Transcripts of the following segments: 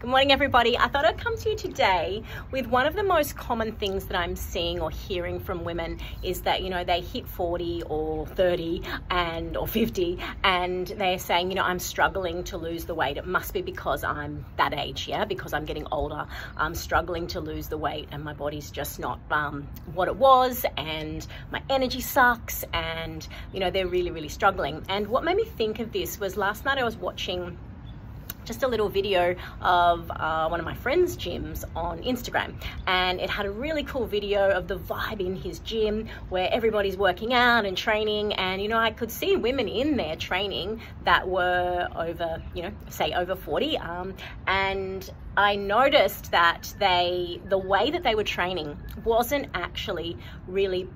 Good morning, everybody. I thought I'd come to you today with one of the most common things that I'm seeing or hearing from women is that, they hit 40 or 30 or 50 and they're saying, I'm struggling to lose the weight. It must be because I'm that age, because I'm getting older. I'm struggling to lose the weight and my body's just not what it was, and my energy sucks, and, they're really, really struggling. And what made me think of this was last night I was watching just a little video of one of my friend's gyms on Instagram, and it had a really cool video of the vibe in his gym where everybody's working out and training, and I could see women in there training that were over, say over 40, and I noticed that the way that they were training wasn't actually really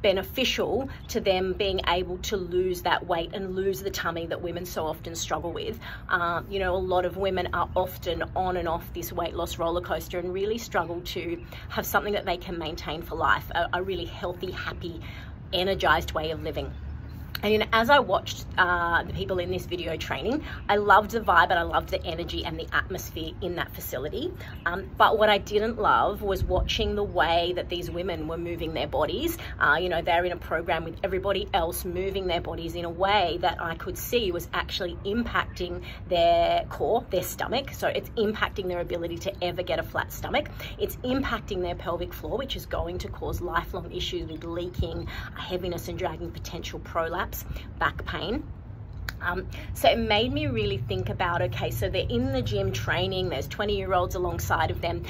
beneficial to them being able to lose that weight and lose the tummy that women so often struggle with. A lot of women are often on and off this weight loss roller coaster and really struggle to have something that they can maintain for life, a really healthy, happy, energized way of living. And as I watched the people in this video training, I loved the vibe and I loved the energy and the atmosphere in that facility. But what I didn't love was watching the way that these women were moving their bodies. They're in a program with everybody else moving their bodies in a way that I could see was actually impacting their core, their stomach. So it's impacting their ability to ever get a flat stomach. It's impacting their pelvic floor, which is going to cause lifelong issues with leaking, heaviness and dragging, potential prolapse, back pain. So it made me really think about, okay, so they're in the gym training, there's 20-year-olds alongside of them.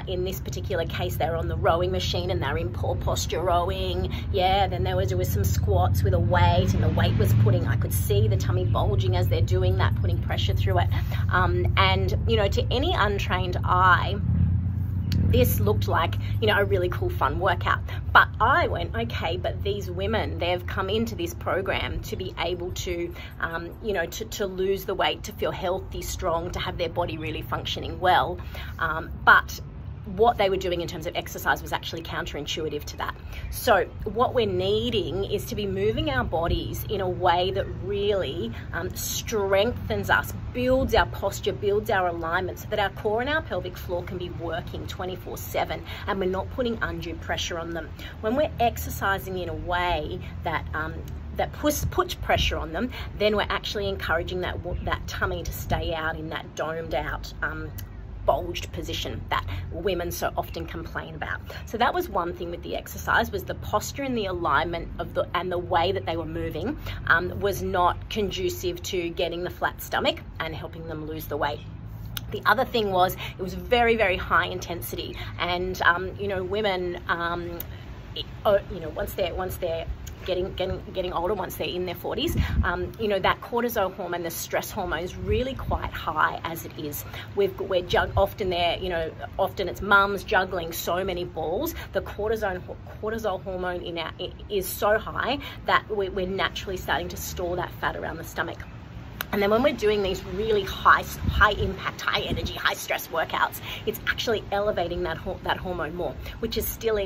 In this particular case, they're on the rowing machine and they're in poor posture rowing. Then there was some squats with a weight, and the weight was I could see the tummy bulging as they're doing that, putting pressure through it. And to any untrained eye, this looked like, a really cool, fun workout. But I went, okay, but these women, they've come into this program to be able to, to lose the weight, to feel healthy, strong, to have their body really functioning well. But what they were doing in terms of exercise was actually counterintuitive to that. So what we're needing is to be moving our bodies in a way that really strengthens us, builds our posture, builds our alignment, so that our core and our pelvic floor can be working 24/7 and we're not putting undue pressure on them. When we're exercising in a way that puts pressure on them, then we're actually encouraging that tummy to stay out in that domed out, bulged position that women so often complain about. So that was one thing with the exercise, was the posture and the alignment and the way that they were moving was not conducive to getting the flat stomach and helping them lose the weight. The other thing was it was very, very high intensity, and women, once they're getting older, once they're in their 40s, that cortisol hormone, the stress hormone, is really quite high as it is. Often it's mums juggling so many balls. The cortisol hormone is so high that we're naturally starting to store that fat around the stomach. And then when we're doing these really high impact, high energy, high stress workouts, it's actually elevating that hormone more, which is still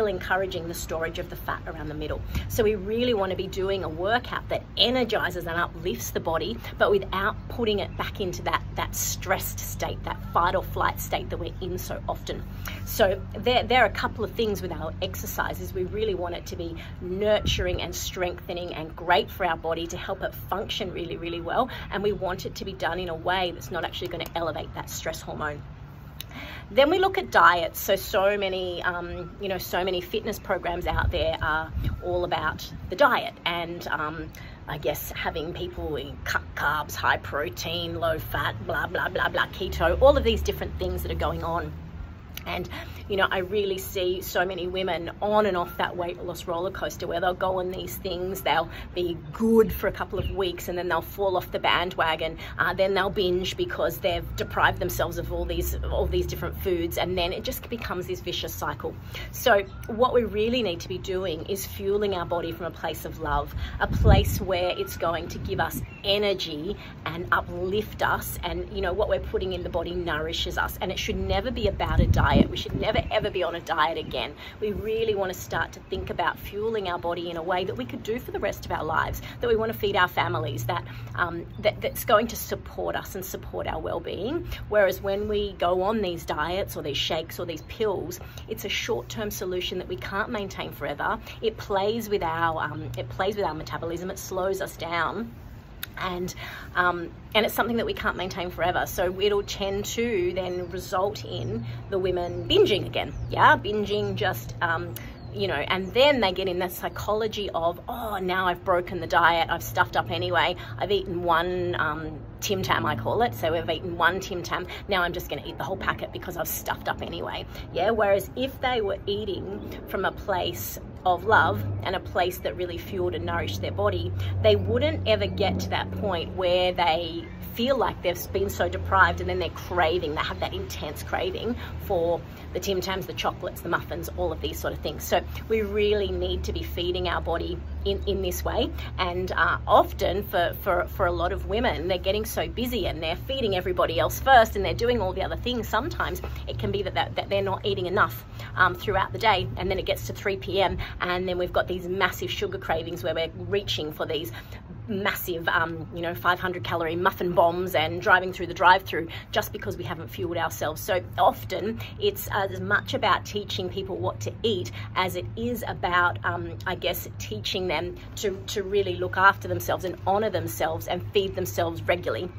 encouraging the storage of the fat around the middle. So we really want to be doing a workout that energizes and uplifts the body, but without putting it back into that stressed state, that fight or flight state that we're in so often. So there are a couple of things with our exercises. We really want it to be nurturing and strengthening and great for our body to help it function really, really well. And we want it to be done in a way that's not actually going to elevate that stress hormone. Then we look at diets. So many fitness programs out there are all about the diet, and I guess having people cut carbs, high protein, low fat, blah, blah, blah, blah, keto, all of these different things that are going on. And I really see so many women on and off that weight loss roller coaster where they'll go on these things, they'll be good for a couple of weeks, and then they'll fall off the bandwagon. Then they'll binge because they've deprived themselves of all these different foods, and then it just becomes this vicious cycle. So what we really need to be doing is fueling our body from a place of love, a place where it's going to give us energy and uplift us, and what we're putting in the body nourishes us. And it should never be about a diet diet. We should never ever be on a diet again. We really want to start to think about fueling our body in a way that we could do for the rest of our lives, that we want to feed our families, that's going to support us and support our well-being. Whereas when we go on these diets or these shakes or these pills, it's a short-term solution that we can't maintain forever. It plays with our metabolism. It slows us down. And it's something that we can't maintain forever. So it'll tend to then result in the women binging again. Yeah, binging just, and then they get in that psychology of, oh, now I've broken the diet, I've stuffed up anyway, I've eaten one Tim Tam, I call it. So we've eaten one Tim Tam, now I'm just going to eat the whole packet because I've stuffed up anyway. Yeah, whereas if they were eating from a place of love and a place that really fueled and nourished their body, they wouldn't ever get to that point where they feel like they've been so deprived and then they're craving, they have that intense craving for the Tim Tams, the chocolates, the muffins, all of these sort of things. So we really need to be feeding our body in this way. And often for a lot of women, they're getting so busy and they're feeding everybody else first and they're doing all the other things. Sometimes it can be that they're not eating enough throughout the day, and then it gets to 3 p.m. and then we've got these massive sugar cravings where we're reaching for these massive 500 calorie muffin bombs and driving through the drive-through just because we haven't fueled ourselves. So often it's as much about teaching people what to eat as it is about teaching them to really look after themselves and honor themselves and feed themselves regularly.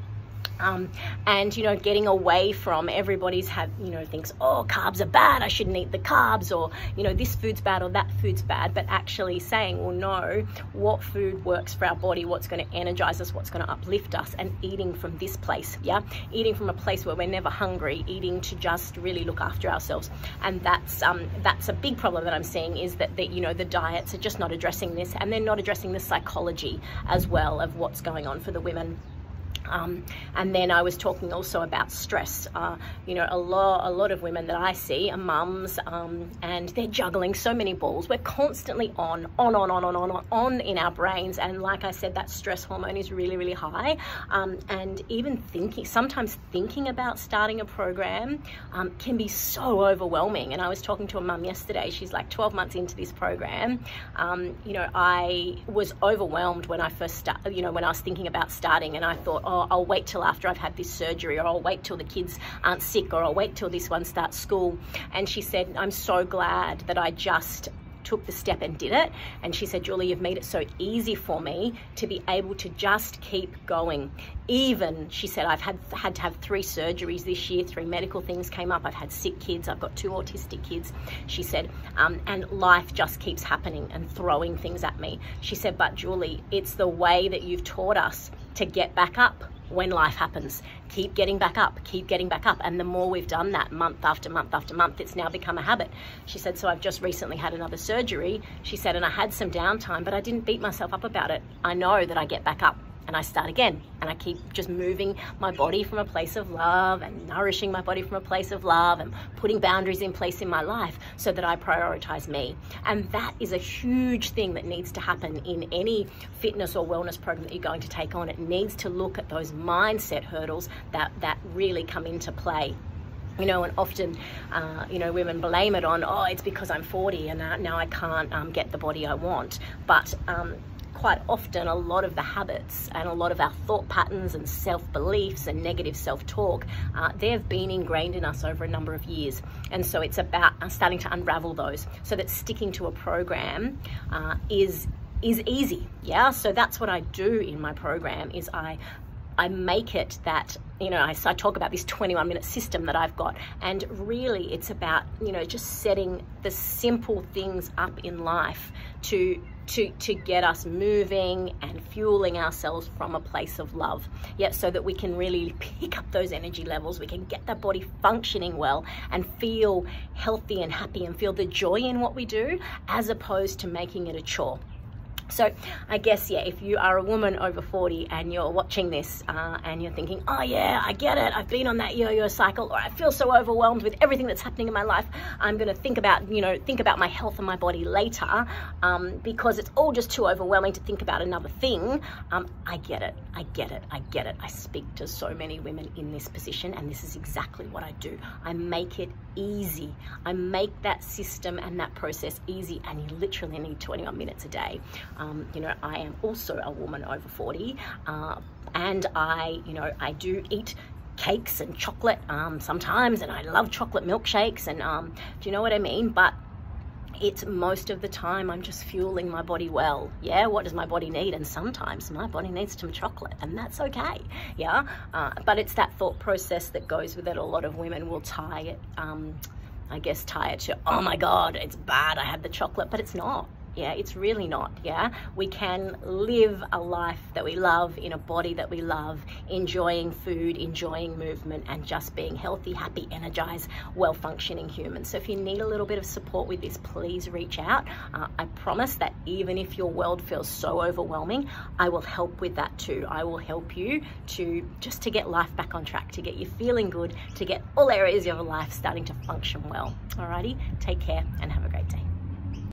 And getting away from everybody's thinks, oh, carbs are bad, I shouldn't eat the carbs, or this food's bad or that food's bad, but actually saying, well, no, what food works for our body, what's going to energize us, what's going to uplift us, and eating from this place. Yeah, eating from a place where we're never hungry, eating to just really look after ourselves. And that's a big problem that I'm seeing, is that the diets are just not addressing this, and they're not addressing the psychology as well of what's going on for the women. And then I was talking also about stress. A lot of women that I see are mums, and they're juggling so many balls. We're constantly on in our brains. And like I said, that stress hormone is really, really high. And even sometimes thinking about starting a program can be so overwhelming. And I was talking to a mum yesterday. She's like 12 months into this program. I was overwhelmed when I first when I was thinking about starting, and I thought, oh, I'll wait till after I've had this surgery, or I'll wait till the kids aren't sick, or I'll wait till this one starts school. And she said, I'm so glad that I just took the step and did it. And she said, Julie, you've made it so easy for me to be able to just keep going. Even, she said, I've had to have 3 surgeries this year, 3 medical things came up, I've had sick kids, I've got 2 autistic kids. She said, and life just keeps happening and throwing things at me. She said, but Julie, it's the way that you've taught us to get back up when life happens. Keep getting back up, keep getting back up. And the more we've done that month after month after month, it's now become a habit. She said, so I've just recently had another surgery. She said, and I had some downtime, but I didn't beat myself up about it. I know that I get back up and I start again, and I keep just moving my body from a place of love and nourishing my body from a place of love and putting boundaries in place in my life so that I prioritize me. And that is a huge thing that needs to happen in any fitness or wellness program that you're going to take on. It needs to look at those mindset hurdles that really come into play. And often, women blame it on, oh, it's because I'm 40 and now I can't get the body I want. But quite often, a lot of the habits and a lot of our thought patterns and self-beliefs and negative self-talk, they've been ingrained in us over a number of years. And so it's about starting to unravel those so that sticking to a program is easy. Yeah, so that's what I do in my program, is I make it that, I talk about this 21-minute system that I've got, and really it's about, just setting the simple things up in life to get us moving and fueling ourselves from a place of love. Yeah, so that we can really pick up those energy levels, we can get that body functioning well and feel healthy and happy and feel the joy in what we do, as opposed to making it a chore. So I guess, yeah, if you are a woman over 40 and you're watching this and you're thinking, oh yeah, I get it, I've been on that yo-yo cycle, or I feel so overwhelmed with everything that's happening in my life, I'm going to think about my health and my body later, because it's all just too overwhelming to think about another thing. I get it. I speak to so many women in this position, and this is exactly what I do. I make it easy. I make that system and that process easy, and you literally need 21 minutes a day. I am also a woman over 40, and I do eat cakes and chocolate sometimes, and I love chocolate milkshakes, and do you know what I mean? But it's most of the time I'm just fueling my body well. Yeah, what does my body need? And sometimes my body needs some chocolate, and that's okay. Yeah, but it's that thought process that goes with it. A lot of women will tie it, tie it to, oh my God, it's bad, I had the chocolate, but it's not. Yeah, it's really not. Yeah, we can live a life that we love in a body that we love, enjoying food, enjoying movement, and just being healthy, happy, energized, well-functioning humans. So if you need a little bit of support with this, please reach out. I promise that even if your world feels so overwhelming, I will help with that too. I will help you to get life back on track, to get you feeling good, to get all areas of your life starting to function well. Alrighty, take care and have a great day.